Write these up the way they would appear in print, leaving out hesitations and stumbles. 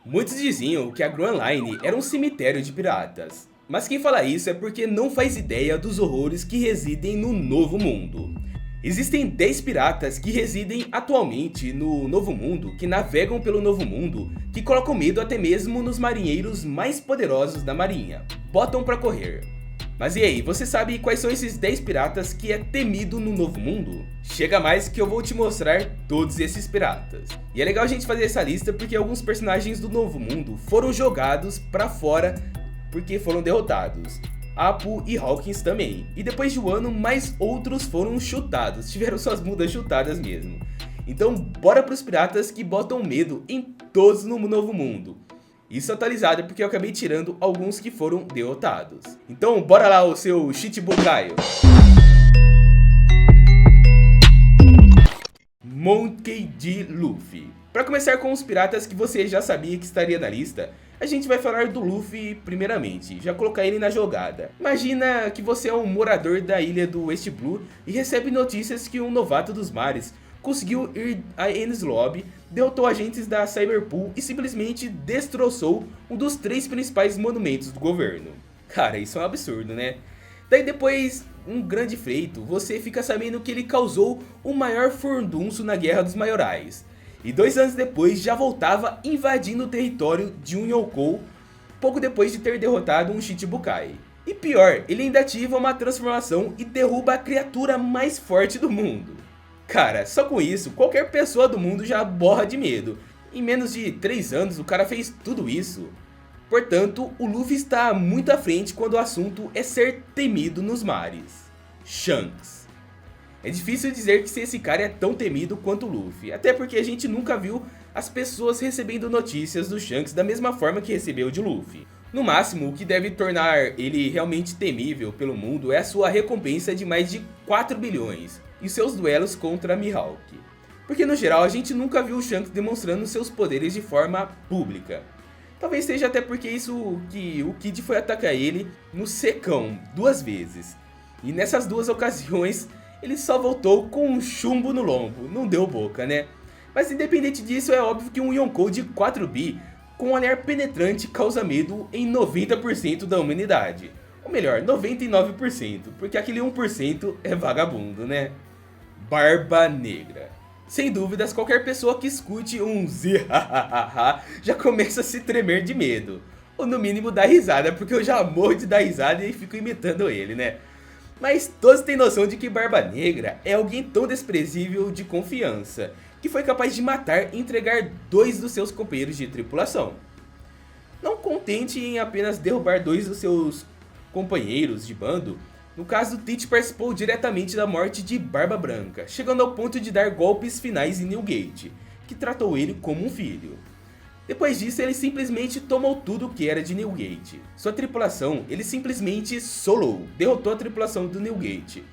Muitos diziam que a Grand Line era um cemitério de piratas, mas quem fala isso é porque não faz ideia dos horrores que residem no Novo Mundo. Existem 10 piratas que residem atualmente no Novo Mundo, que navegam pelo Novo Mundo, que colocam medo até mesmo nos marinheiros mais poderosos da marinha. Botam pra correr. Mas e aí, você sabe quais são esses 10 piratas que é temido no Novo Mundo? Chega mais que eu vou te mostrar todos esses piratas. E é legal a gente fazer essa lista porque alguns personagens do Novo Mundo foram jogados pra fora porque foram derrotados. Apu e Hawkins também. E depois de um ano, mais outros foram chutados, tiveram suas mudas chutadas mesmo. Então bora pros piratas que botam medo em todos no Novo Mundo. Isso atualizado porque eu acabei tirando alguns que foram derrotados. Então bora lá o seu Shichibukai. Monkey D. Luffy. Para começar com os piratas que você já sabia que estaria na lista, a gente vai falar do Luffy primeiramente, já colocar ele na jogada. Imagina que você é um morador da ilha do West Blue e recebe notícias que um novato dos mares conseguiu ir a Enies Lobby, derrotou agentes da Cyberpool e simplesmente destroçou um dos 3 principais monumentos do governo. Cara, isso é um absurdo, né? Daí depois, um grande feito, você fica sabendo que ele causou o maior furdunço na Guerra dos Maiorais. E 2 anos depois já voltava invadindo o território de um Yonkou, pouco depois de ter derrotado um Shichibukai. E pior, ele ainda ativa uma transformação e derruba a criatura mais forte do mundo. Cara, só com isso, qualquer pessoa do mundo já borra de medo. Em menos de 3 anos o cara fez tudo isso. Portanto, o Luffy está muito à frente quando o assunto é ser temido nos mares. Shanks. É difícil dizer que se esse cara é tão temido quanto o Luffy, até porque a gente nunca viu as pessoas recebendo notícias do Shanks da mesma forma que recebeu de Luffy. No máximo, o que deve tornar ele realmente temível pelo mundo é a sua recompensa de mais de 4 bilhões e seus duelos contra Mihawk. Porque no geral a gente nunca viu o Shanks demonstrando seus poderes de forma pública. Talvez seja até porque isso que o Kid foi atacar ele no secão 2 vezes. E nessas 2 ocasiões ele só voltou com um chumbo no lombo, não deu boca, né? Mas independente disso, é óbvio que um Yonkou de 4 bi com um olhar penetrante causa medo em 90% da humanidade. Ou melhor, 99%, porque aquele 1% é vagabundo, né? Barba Negra. Sem dúvidas, qualquer pessoa que escute um zihahaha já começa a se tremer de medo. Ou no mínimo dar risada, porque eu já morro de dar risada e fico imitando ele, né? Mas todos têm noção de que Barba Negra é alguém tão desprezível de confiança, que foi capaz de matar e entregar 2 dos seus companheiros de tripulação. Não contente em apenas derrubar 2 dos seus companheiros de bando, no caso Teach participou diretamente da morte de Barba Branca, chegando ao ponto de dar golpes finais em Newgate, que tratou ele como um filho. Depois disso, ele simplesmente tomou tudo o que era de Newgate. Sua tripulação, ele simplesmente solou, derrotou a tripulação do Newgate.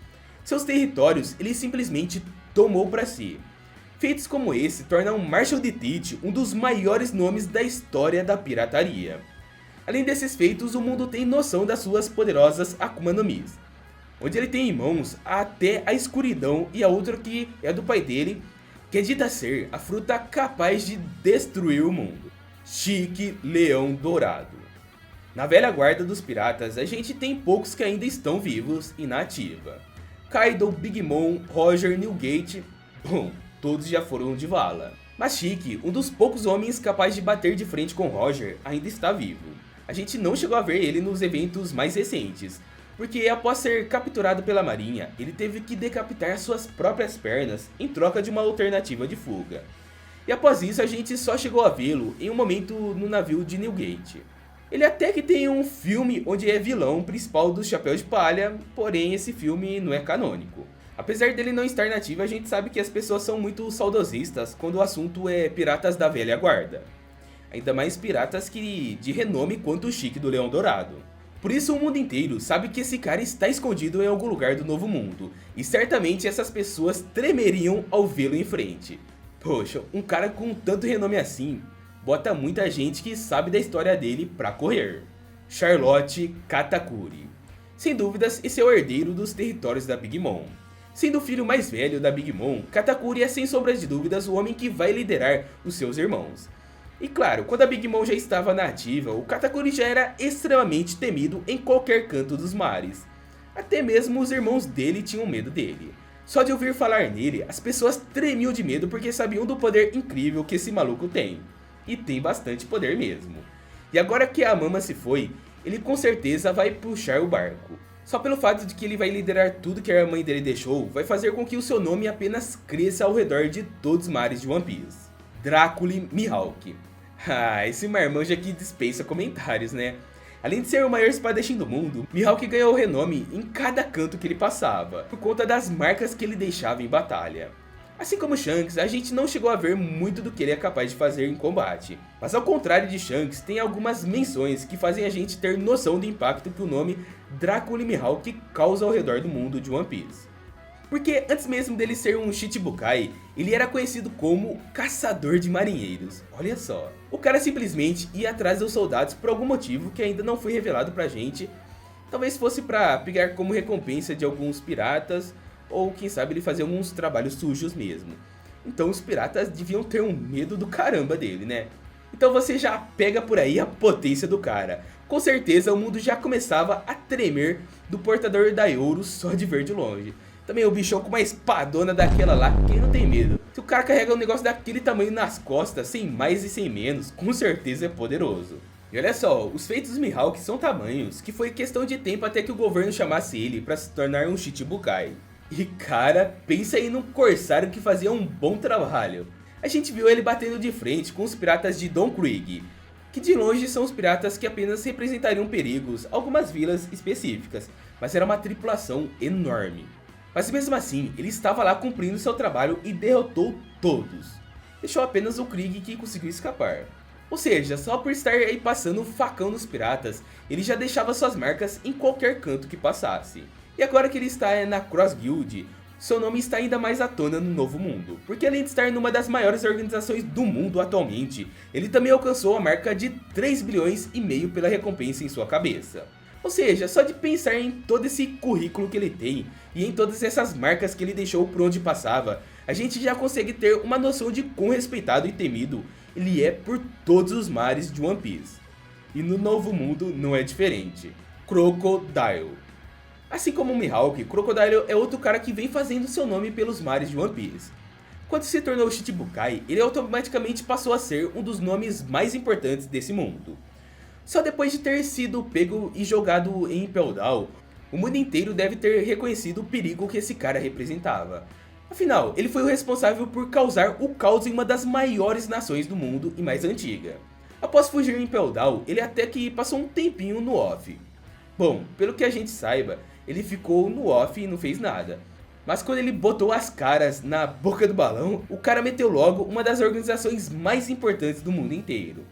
Seus territórios, ele simplesmente tomou para si. Feitos como esse tornam Marshal de Teach um dos maiores nomes da história da pirataria. Além desses feitos, o mundo tem noção das suas poderosas Akuma no Mis, onde ele tem em mãos até a escuridão e a outra que é do pai dele, que é dita ser a fruta capaz de destruir o mundo. Chique Leão Dourado. Na velha guarda dos piratas, a gente tem poucos que ainda estão vivos e na ativa. Kaido, Big Mom, Roger, Newgate, bom, todos já foram de vala. Mas Chique, um dos poucos homens capazes de bater de frente com Roger, ainda está vivo. A gente não chegou a ver ele nos eventos mais recentes, porque após ser capturado pela marinha, ele teve que decapitar suas próprias pernas em troca de uma alternativa de fuga. E após isso a gente só chegou a vê-lo em um momento no navio de Newgate. Ele até que tem um filme onde é vilão principal do Chapéu de Palha, porém esse filme não é canônico. Apesar dele não estar nativo, a gente sabe que as pessoas são muito saudosistas quando o assunto é piratas da velha guarda. Ainda mais piratas que de renome quanto o Chique do Leão Dourado. Por isso o mundo inteiro sabe que esse cara está escondido em algum lugar do Novo Mundo, e certamente essas pessoas tremeriam ao vê-lo em frente. Poxa, um cara com tanto renome assim, bota muita gente que sabe da história dele pra correr. Charlotte Katakuri. Sem dúvidas, esse é o herdeiro dos territórios da Big Mom. Sendo o filho mais velho da Big Mom, Katakuri é sem sombra de dúvidas o homem que vai liderar os seus irmãos. E claro, quando a Big Mom já estava na ativa, o Katakuri já era extremamente temido em qualquer canto dos mares. Até mesmo os irmãos dele tinham medo dele. Só de ouvir falar nele, as pessoas tremiam de medo porque sabiam do poder incrível que esse maluco tem. E tem bastante poder mesmo. E agora que a Mama se foi, ele com certeza vai puxar o barco. Só pelo fato de que ele vai liderar tudo que a mãe dele deixou, vai fazer com que o seu nome apenas cresça ao redor de todos os mares de One Piece. Dracula Mihawk. Ah, esse marmanjo aqui dispensa comentários, né? Além de ser o maior espadachim do mundo, Mihawk ganhou renome em cada canto que ele passava, por conta das marcas que ele deixava em batalha. Assim como Shanks, a gente não chegou a ver muito do que ele é capaz de fazer em combate. Mas ao contrário de Shanks, tem algumas menções que fazem a gente ter noção do impacto que o nome Dracula Mihawk causa ao redor do mundo de One Piece. Porque antes mesmo dele ser um Shichibukai, ele era conhecido como Caçador de Marinheiros. Olha só. O cara simplesmente ia atrás dos soldados por algum motivo que ainda não foi revelado pra gente. Talvez fosse pra pegar como recompensa de alguns piratas, ou quem sabe ele fazer alguns trabalhos sujos mesmo. Então os piratas deviam ter um medo do caramba dele, né? Então você já pega por aí a potência do cara. Com certeza o mundo já começava a tremer do portador da Yoro só de ver de longe. Também o bichão com uma espadona daquela lá, quem não tem medo? Se o cara carrega um negócio daquele tamanho nas costas, sem mais e sem menos, com certeza é poderoso. E olha só, os feitos do Mihawk são tamanhos que foi questão de tempo até que o governo chamasse ele para se tornar um Shichibukai. E cara, pensa aí num corsário que fazia um bom trabalho. A gente viu ele batendo de frente com os piratas de Don Krieg, que de longe são os piratas que apenas representariam perigos a algumas vilas específicas, mas era uma tripulação enorme. Mas mesmo assim, ele estava lá cumprindo seu trabalho e derrotou todos. Deixou apenas o Krieg que conseguiu escapar. Ou seja, só por estar aí passando o facão nos piratas, ele já deixava suas marcas em qualquer canto que passasse. E agora que ele está na Cross Guild, seu nome está ainda mais à tona no Novo Mundo. Porque além de estar numa das maiores organizações do mundo atualmente, ele também alcançou a marca de 3 bilhões e meio pela recompensa em sua cabeça. Ou seja, só de pensar em todo esse currículo que ele tem e em todas essas marcas que ele deixou por onde passava, a gente já consegue ter uma noção de quão respeitado e temido ele é por todos os mares de One Piece. E no Novo Mundo não é diferente. Crocodile. Assim como o Mihawk, Crocodile é outro cara que vem fazendo seu nome pelos mares de One Piece. Quando se tornou Shichibukai, ele automaticamente passou a ser um dos nomes mais importantes desse mundo. Só depois de ter sido pego e jogado em Impel Down, o mundo inteiro deve ter reconhecido o perigo que esse cara representava. Afinal, ele foi o responsável por causar o caos em uma das maiores nações do mundo e mais antiga. Após fugir em Impel Down, ele até que passou um tempinho no off. Bom, pelo que a gente saiba, ele ficou no off e não fez nada. Mas quando ele botou as caras na boca do balão, o cara meteu logo uma das organizações mais importantes do mundo inteiro.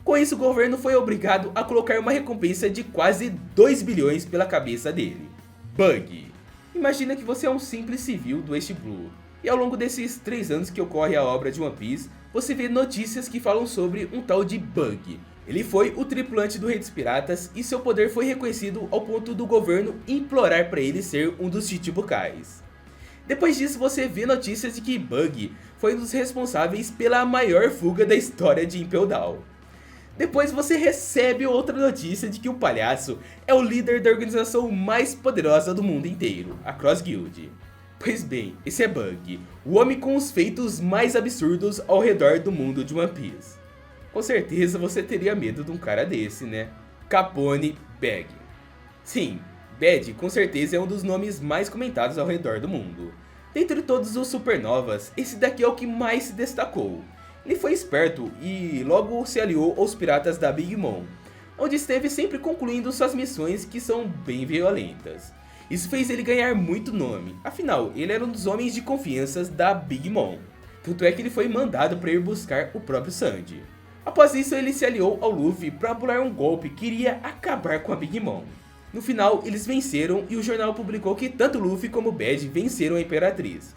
Com isso, o governo foi obrigado a colocar uma recompensa de quase 2 bilhões pela cabeça dele. Bug. Imagina que você é um simples civil do East Blue, e ao longo desses 3 anos que ocorre a obra de One Piece, você vê notícias que falam sobre um tal de Bug. Ele foi o tripulante do Rei dos Piratas e seu poder foi reconhecido ao ponto do governo implorar para ele ser um dos Chichibukais. Depois disso, você vê notícias de que Bug foi um dos responsáveis pela maior fuga da história de Impel Down. Depois você recebe outra notícia de que o palhaço é o líder da organização mais poderosa do mundo inteiro, a Cross Guild. Pois bem, esse é Bug, o homem com os feitos mais absurdos ao redor do mundo de One Piece. Com certeza você teria medo de um cara desse, né? Capone Bag. Sim, Bad com certeza é um dos nomes mais comentados ao redor do mundo. Dentre todos os supernovas, esse daqui é o que mais se destacou. Ele foi esperto e logo se aliou aos piratas da Big Mom, onde esteve sempre concluindo suas missões que são bem violentas. Isso fez ele ganhar muito nome, afinal ele era um dos homens de confiança da Big Mom. Tanto é que ele foi mandado para ir buscar o próprio Sanji. Após isso ele se aliou ao Luffy para bular um golpe que iria acabar com a Big Mom. No final eles venceram e o jornal publicou que tanto Luffy como Bad venceram a Imperatriz.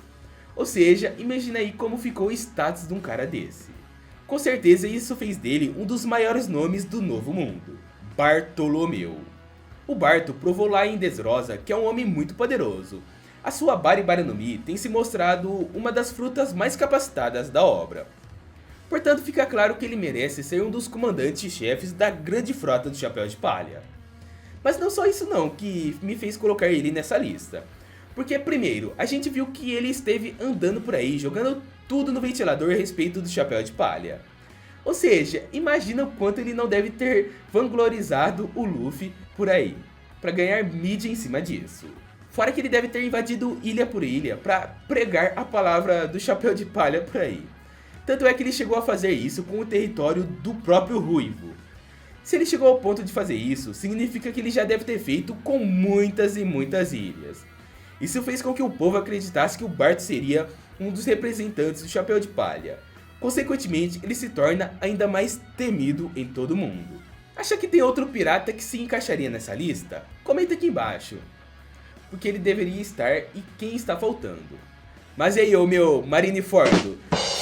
Ou seja, imagina aí como ficou o status de um cara desse. Com certeza isso fez dele um dos maiores nomes do Novo Mundo, Bartolomeu. O Barto provou lá em Dressrosa que é um homem muito poderoso. A sua Bari Bari no Mi tem se mostrado uma das frutas mais capacitadas da obra. Portanto, fica claro que ele merece ser um dos comandantes-chefes da grande frota do Chapéu de Palha. Mas não só isso não que me fez colocar ele nessa lista. Porque primeiro, a gente viu que ele esteve andando por aí, jogando tudo no ventilador a respeito do Chapéu de Palha. Ou seja, imagina o quanto ele não deve ter vanglorizado o Luffy por aí, para ganhar mídia em cima disso. Fora que ele deve ter invadido ilha por ilha para pregar a palavra do Chapéu de Palha por aí. Tanto é que ele chegou a fazer isso com o território do próprio Ruivo. Se ele chegou ao ponto de fazer isso, significa que ele já deve ter feito com muitas e muitas ilhas. Isso fez com que o povo acreditasse que o Barto seria um dos representantes do Chapéu de Palha. Consequentemente, ele se torna ainda mais temido em todo mundo. Acha que tem outro pirata que se encaixaria nessa lista? Comenta aqui embaixo, porque ele deveria estar e quem está faltando. Mas e aí, ô meu Marineford,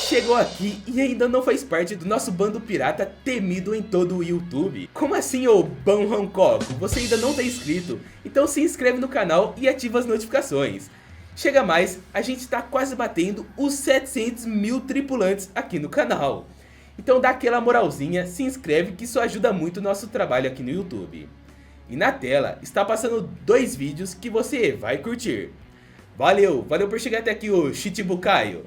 chegou aqui e ainda não faz parte do nosso bando pirata temido em todo o YouTube? Como assim, ô Ban Hancock? Você ainda não está inscrito? Então se inscreve no canal e ativa as notificações. Chega mais, a gente está quase batendo os 700 mil tripulantes aqui no canal. Então dá aquela moralzinha, se inscreve que isso ajuda muito o nosso trabalho aqui no YouTube. E na tela está passando 2 vídeos que você vai curtir. Valeu por chegar até aqui, ô Chichibucaio.